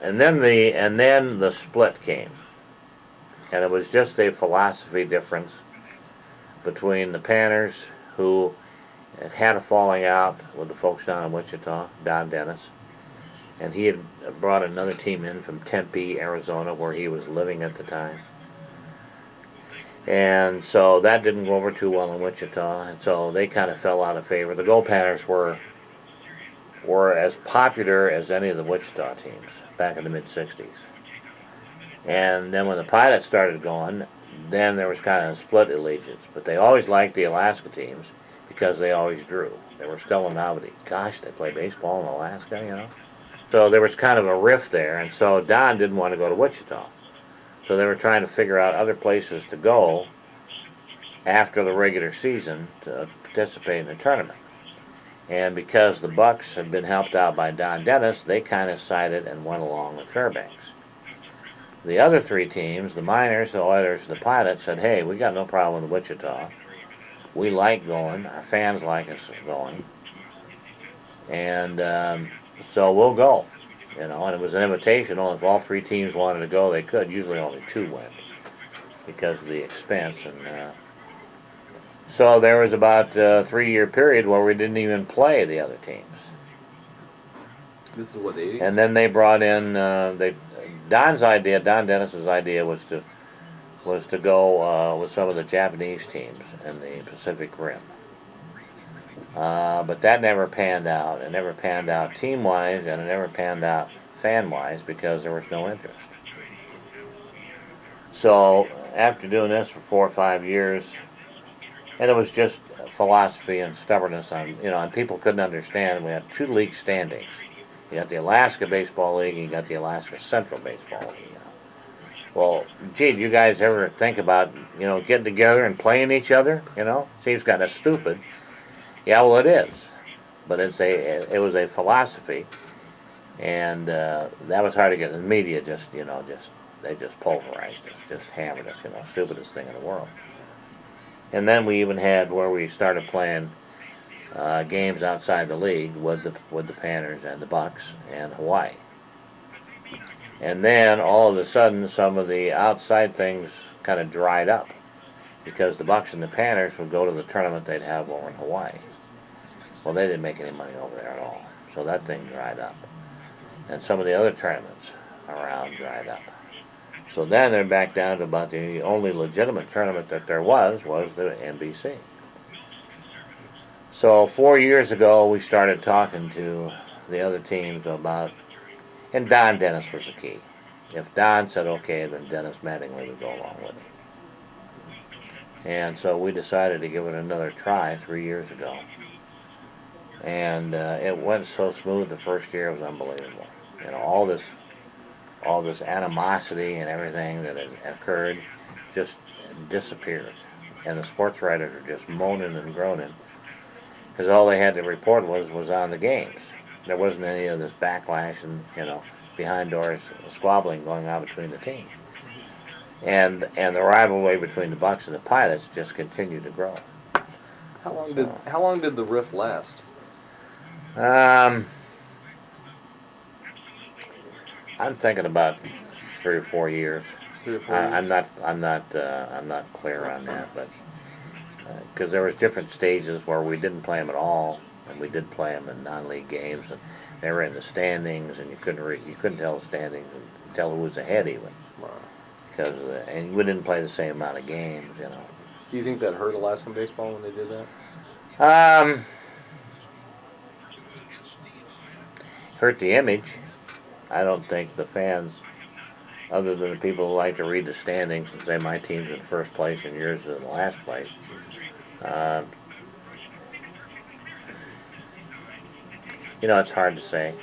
And then the split came, and it was just a philosophy difference between the Panthers, who had a falling out with the folks down in Wichita, Don Dennis, and he had brought another team in from Tempe, Arizona, where he was living at the time. And so that didn't go over too well in Wichita, and so they kind of fell out of favor. The Gold Panthers were as popular as any of the Wichita teams back in the mid-'60s. And then when the Pilots started going, then there was kind of a split allegiance. But they always liked the Alaska teams because they always drew. They were still a novelty. Gosh, they play baseball in Alaska, you know? So there was kind of a rift there, and so Don didn't want to go to Wichita. So they were trying to figure out other places to go after the regular season to participate in the tournament. And because the Bucks had been helped out by Don Dennis, they kind of sided and went along with Fairbanks. The other three teams, the Miners, the Oilers, the Pilots, said, hey, we got no problem with Wichita. We like going. Our fans like us going. And so we'll go. You know, and it was an invitational. If all three teams wanted to go, they could. Usually only two went because of the expense. And so there was about a 3-year period where we didn't even play the other teams. This is what, the 80s? And then they brought in Don Dennis's idea was to go with some of the Japanese teams in the Pacific Rim. But that never panned out. It never panned out team-wise, and it never panned out fan-wise because there was no interest. So after doing this for 4 or 5 years, and it was just philosophy and stubbornness on, you know, and people couldn't understand. We had 2 league standings. You got the Alaska Baseball League, and you got the Alaska Central Baseball League. You know. Well, gee, do you guys ever think about, you know, getting together and playing each other? You know, seems kind of stupid. Yeah, well, it is, but it was a philosophy, and that was hard to get. The media they just pulverized us, just hammered us, you know, stupidest thing in the world. And then we even had where we started playing games outside the league with the Panthers and the Bucks and Hawaii. And then all of a sudden, some of the outside things kind of dried up because the Bucks and the Panthers would go to the tournament they'd have over in Hawaii. Well, they didn't make any money over there at all, so that thing dried up. And some of the other tournaments around dried up. So then they're back down to about the only legitimate tournament that there was the NBC. So 4 years ago, we started talking to the other teams about, and Don Dennis was the key. If Don said okay, then Dennis Mattingly would go along with it. And so we decided to give it another try 3 years ago. And it went so smooth the first year, it was unbelievable. You know, all this animosity and everything that had occurred just disappeared. And the sports writers are just moaning and groaning because all they had to report was on the games. There wasn't any of this backlash and, you know, behind doors squabbling going on between the teams. And the rivalry between the Bucks and the Pilots just continued to grow. How long did the rift last? I'm thinking about 3 or 4 years. 3 or 4 years? I'm not clear on that, but because there was different stages where we didn't play them at all, and we did play them in non-league games, and they were in the standings, and you couldn't tell the standings and tell who was ahead even, because and we didn't play the same amount of games, you know. Do you think that hurt Alaskan baseball when they did that? Hurt the image. I don't think the fans, other than the people who like to read the standings and say my team's in first place and yours is in last place, you know, it's hard to say.